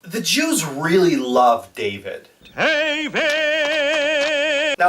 The Jews really love David. Now,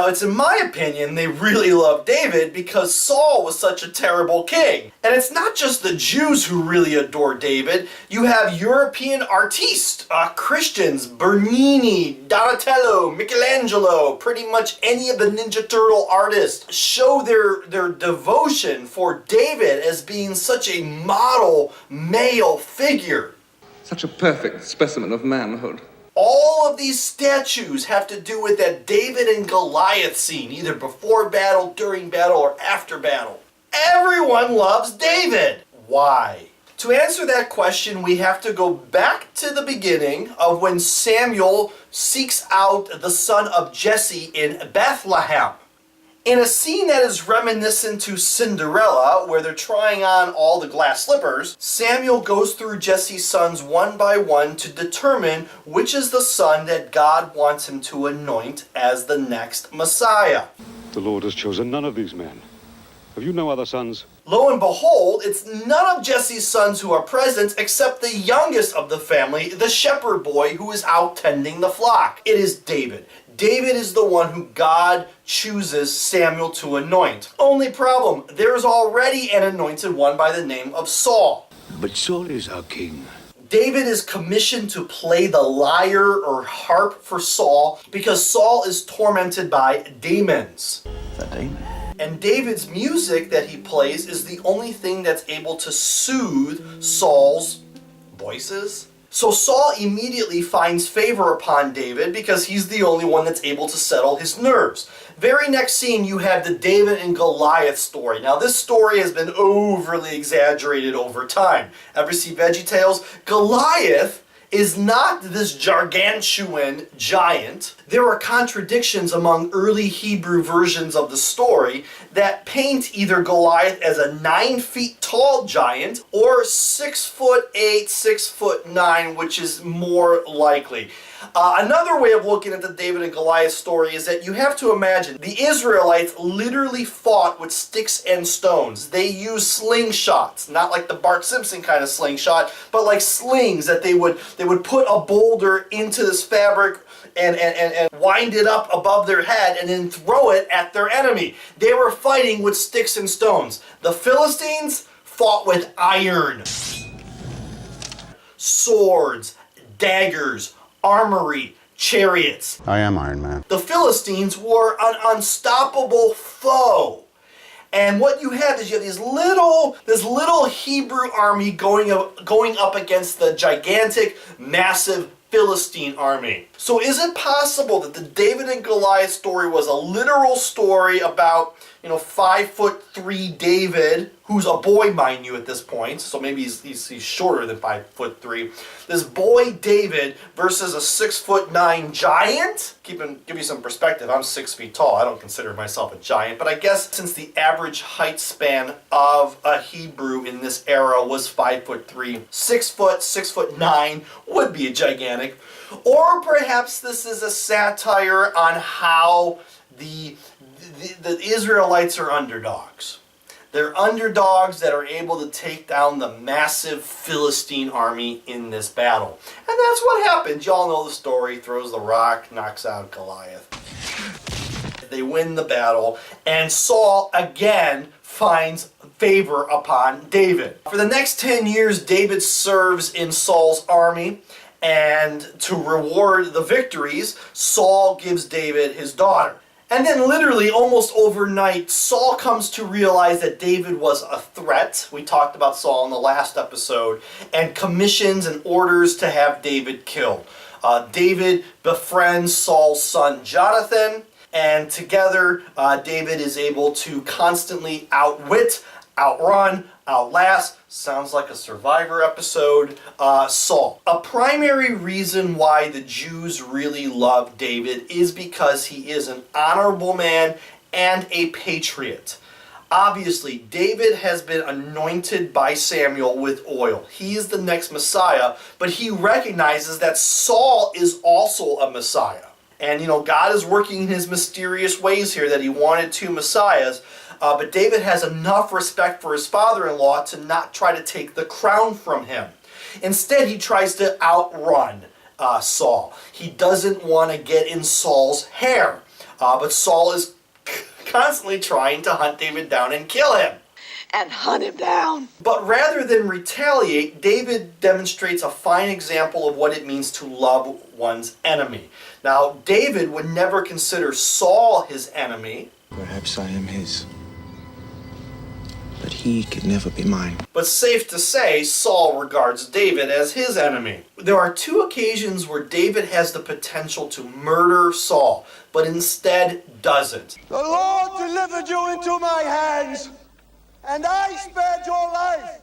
it's in my opinion, they really love David because Saul was such a terrible king. And it's not just the Jews who really adore David. You have European artistes, Christians, Bernini, Donatello, Michelangelo, pretty much any of the Ninja Turtle artists show their devotion for David as being such a model male figure. Such a perfect specimen of manhood. All of these statues have to do with that David and Goliath scene, either before battle, during battle, or after battle. Everyone loves David. Why? To answer that question, we have to go back to the beginning of when Samuel seeks out the son of Jesse in Bethlehem. In a scene that is reminiscent to Cinderella, where they're trying on all the glass slippers, Samuel goes through Jesse's sons one by one to determine which is the son that God wants him to anoint as the next Messiah. The Lord has chosen none of these men. Have you no other sons? Lo and behold, it's none of Jesse's sons who are present except the youngest of the family, the shepherd boy who is out tending the flock. It is David. David is the one who God chooses Samuel to anoint. Only problem, there is already an anointed one by the name of Saul. But Saul is our king. David is commissioned to play the lyre or harp for Saul because Saul is tormented by demons. Is that demon? And David's music that he plays is the only thing that's able to soothe Saul's voices. So Saul immediately finds favor upon David because he's the only one that's able to settle his nerves. Very next scene, you have the David and Goliath story. Now, this story has been overly exaggerated over time. Ever see VeggieTales? Goliath is not this gargantuan giant. There are contradictions among early Hebrew versions of the story that paint either Goliath as a 9 feet tall giant or 6'8", 6'9", which is more likely. Another way of looking at the David and Goliath story is that you have to imagine the Israelites literally fought with sticks and stones. They used slingshots, not like the Bart Simpson kind of slingshot, but like slings that they would put a boulder into this fabric and wind it up above their head and then throw it at their enemy. They were fighting with sticks and stones. The Philistines fought with iron, swords, daggers, armory, chariots. I am Iron Man. The Philistines were an unstoppable foe. And what you have is this little Hebrew army going up against the gigantic, massive Philistine army. So is it possible that the David and Goliath story was a literal story about, 5'3" David, who's a boy, mind you, at this point, so maybe he's shorter than 5'3". This boy David versus a 6'9" giant? Give you some perspective. I'm 6 feet tall. I don't consider myself a giant, but I guess since the average height span of a Hebrew in this era was 5'3", 6'9" would be a gigantic. Or perhaps this is a satire on how the Israelites are underdogs. They're underdogs that are able to take down the massive Philistine army in this battle. And that's what happens. Y'all know the story. Throws the rock, knocks out Goliath. They win the battle, and Saul again finds favor upon David. For the next 10 years, David serves in Saul's army, and to reward the victories, Saul gives David his daughter. And then literally almost overnight, Saul comes to realize that David was a threat. We talked about Saul in the last episode, and commissions and orders to have David killed. David befriends Saul's son Jonathan, and together David is able to constantly outwit, outrun, outlast, sounds like a Survivor episode, Saul. A primary reason why the Jews really love David is because he is an honorable man and a patriot. Obviously, David has been anointed by Samuel with oil. He is the next Messiah, but he recognizes that Saul is also a Messiah. And God is working in his mysterious ways here that he wanted 2 Messiahs. But David has enough respect for his father-in-law to not try to take the crown from him. Instead, he tries to outrun Saul. He doesn't want to get in Saul's hair. But Saul is constantly trying to hunt David down and kill him. And hunt him down. But rather than retaliate, David demonstrates a fine example of what it means to love one's enemy. Now, David would never consider Saul his enemy. Perhaps I am his, but he could never be mine. But safe to say, Saul regards David as his enemy. There are two occasions where David has the potential to murder Saul, but instead doesn't. The Lord delivered you into my hands, and I spared your life.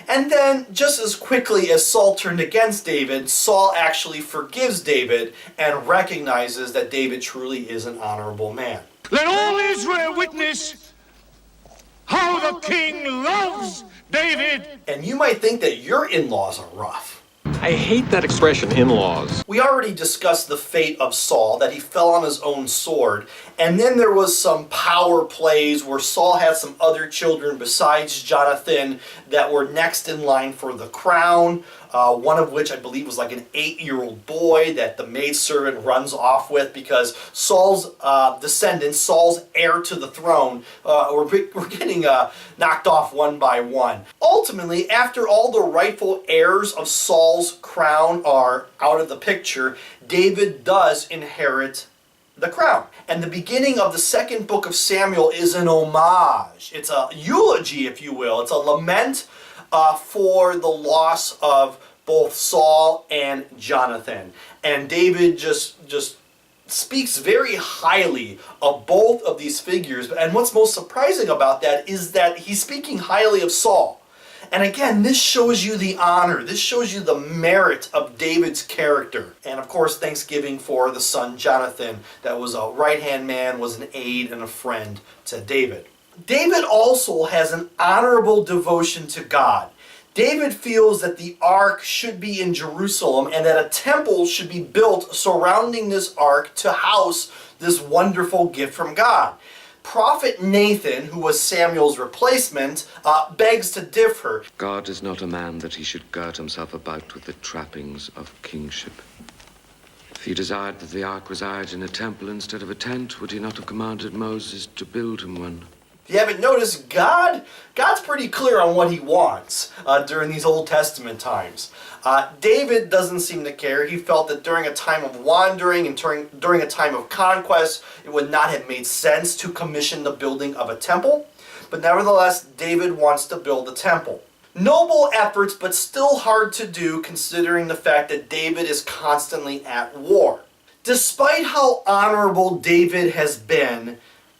And then, just as quickly as Saul turned against David, Saul actually forgives David and recognizes that David truly is an honorable man. Let all Israel witness how the king loves David. And you might think that your in-laws are rough. I hate that expression, in-laws. We already discussed the fate of Saul, that he fell on his own sword. And then there was some power plays where Saul had some other children besides Jonathan that were next in line for the crown. One of which I believe was like an 8-year-old boy that the maidservant runs off with because Saul's descendants, Saul's heir to the throne, were getting knocked off one by one. Ultimately, after all the rightful heirs of Saul's crown are out of the picture, David does inherit the crown. And the beginning of the second book of Samuel is an homage. It's a eulogy, if you will. It's a lament for the loss of both Saul and Jonathan. And David just speaks very highly of both of these figures. And what's most surprising about that is that he's speaking highly of Saul. And again, this shows you the honor. This shows you the merit of David's character. And of course, thanksgiving for the son Jonathan, that was a right-hand man, was an aide and a friend to David. David also has an honorable devotion to God. David feels that the ark should be in Jerusalem and that a temple should be built surrounding this ark to house this wonderful gift from God. Prophet Nathan, who was Samuel's replacement, begs to differ. God is not a man that he should gird himself about with the trappings of kingship. If he desired that the ark reside in a temple instead of a tent, would he not have commanded Moses to build him one? If you haven't noticed, God's pretty clear on what he wants during these Old Testament times. David doesn't seem to care. He felt that during a time of wandering and during a time of conquest, it would not have made sense to commission the building of a temple. But nevertheless, David wants to build a temple. Noble efforts, but still hard to do considering the fact that David is constantly at war. Despite how honorable David has been,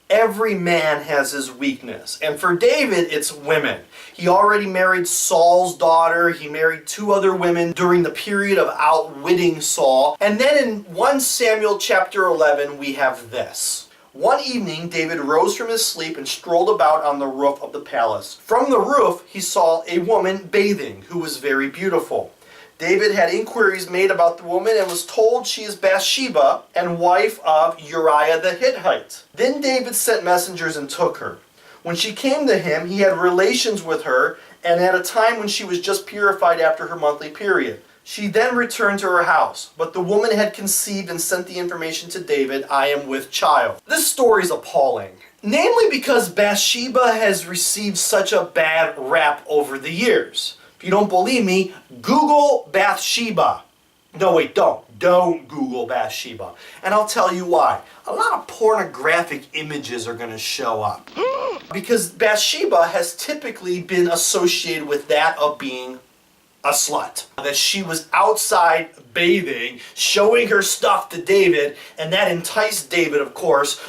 every man has his weakness. And for David, it's women. He already married Saul's daughter. He married 2 other women during the period of outwitting Saul. And then in 1 Samuel chapter 11, we have this. One evening, David rose from his sleep and strolled about on the roof of the palace. From the roof, he saw a woman bathing who was very beautiful. David had inquiries made about the woman and was told she is Bathsheba and wife of Uriah the Hittite. Then David sent messengers and took her. When she came to him, he had relations with her, and at a time when she was just purified after her monthly period. She then returned to her house, but the woman had conceived and sent the information to David, "I am with child." This story is appalling. Namely because Bathsheba has received such a bad rap over the years. If you don't believe me, Google Bathsheba. No, wait, don't. Don't Google Bathsheba. And I'll tell you why. A lot of pornographic images are going to show up. Because Bathsheba has typically been associated with that of being a slut. That she was outside bathing, showing her stuff to David, and that enticed David, of course,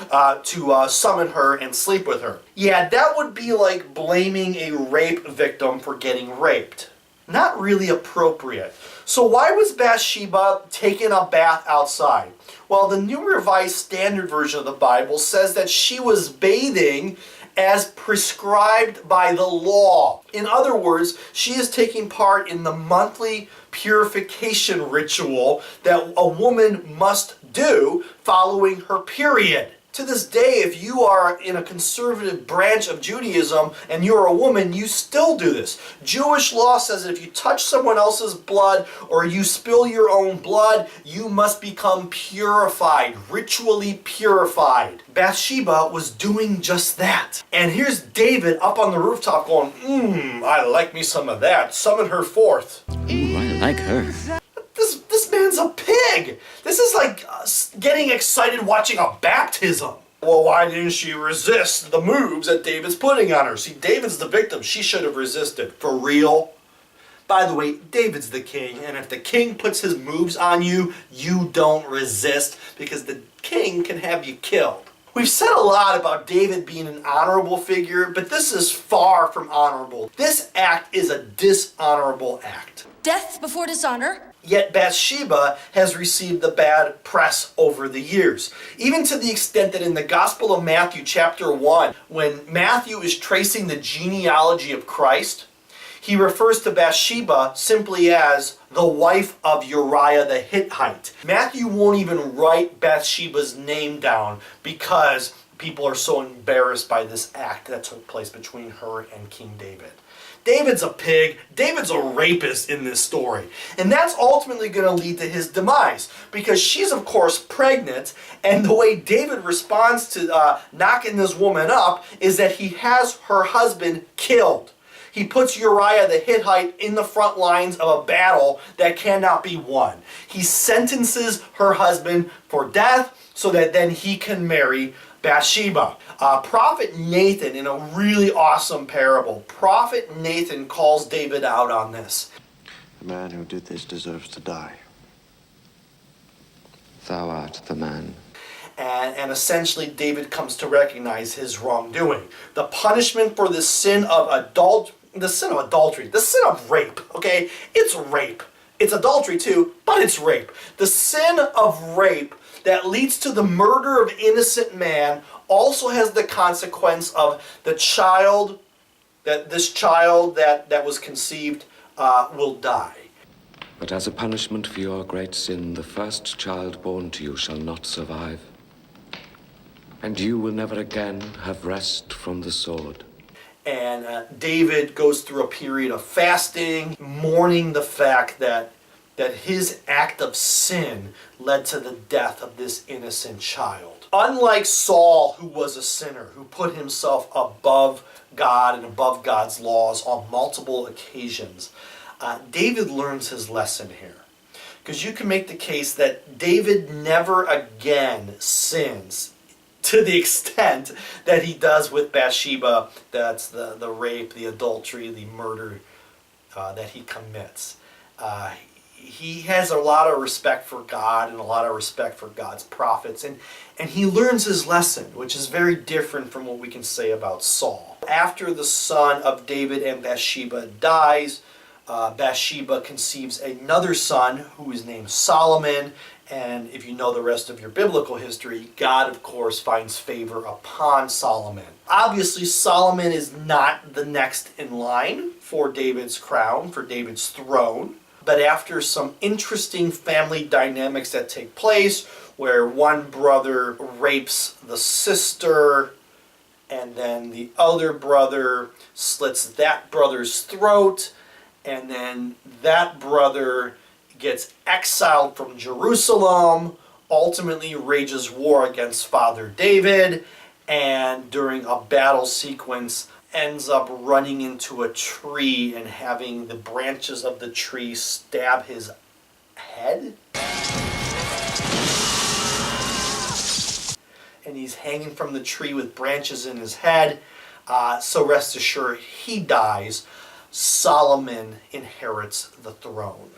to summon her and sleep with her. Yeah, that would be like blaming a rape victim for getting raped. Not really appropriate. So why was Bathsheba taking a bath outside? Well, the New Revised Standard Version of the Bible says that she was bathing as prescribed by the law. In other words, she is taking part in the monthly purification ritual that a woman must do following her period. To this day, if you are in a conservative branch of Judaism and you're a woman, you still do this. Jewish law says that if you touch someone else's blood or you spill your own blood, you must become purified, ritually purified. Bathsheba was doing just that. And here's David up on the rooftop going, I like me some of that. Summon her forth. Ooh, I like her. This man's a pig. This is like getting excited watching a baptism. Well, why didn't she resist the moves that David's putting on her? See, David's the victim. She should have resisted. For real? By the way, David's the king, and if the king puts his moves on you, you don't resist, because the king can have you killed. We've said a lot about David being an honorable figure, but this is far from honorable. This act is a dishonorable act. Death before dishonor? Yet Bathsheba has received the bad press over the years. Even to the extent that in the Gospel of Matthew chapter 1, when Matthew is tracing the genealogy of Christ, he refers to Bathsheba simply as the wife of Uriah the Hittite. Matthew won't even write Bathsheba's name down because people are so embarrassed by this act that took place between her and King David. David's a pig. David's a rapist in this story. And that's ultimately going to lead to his demise, because she's, of course, pregnant, and the way David responds to knocking this woman up is that he has her husband killed. He puts Uriah the Hittite in the front lines of a battle that cannot be won. He sentences her husband for death so that then he can marry Bathsheba. Prophet Nathan, in a really awesome parable, Prophet Nathan calls David out on this. The man who did this deserves to die. Thou art the man. And essentially David comes to recognize his wrongdoing. The punishment for the sin of adultery, the sin of rape, okay? It's rape. It's adultery too, but it's rape. The sin of rape that leads to the murder of innocent man also has the consequence of the child, that was conceived will die. But as a punishment for your great sin, the first child born to you shall not survive. And you will never again have rest from the sword. And David goes through a period of fasting, mourning the fact that his act of sin led to the death of this innocent child. Unlike Saul, who was a sinner, who put himself above God and above God's laws on multiple occasions, David learns his lesson here. Because you can make the case that David never again sins to the extent that he does with Bathsheba. That's the rape, the adultery, the murder that he commits. He has a lot of respect for God and a lot of respect for God's prophets, and he learns his lesson, which is very different from what we can say about Saul. After the son of David and Bathsheba dies, Bathsheba conceives another son who is named Solomon, and if you know the rest of your biblical history, God, of course, finds favor upon Solomon. Obviously, Solomon is not the next in line for David's crown, for David's throne. But after some interesting family dynamics that take place, where one brother rapes the sister, and then the other brother slits that brother's throat, and then that brother gets exiled from Jerusalem, ultimately rages war against Father David, and during a battle sequence ends up running into a tree and having the branches of the tree stab his head. And he's hanging from the tree with branches in his head. So rest assured, he dies. Solomon inherits the throne.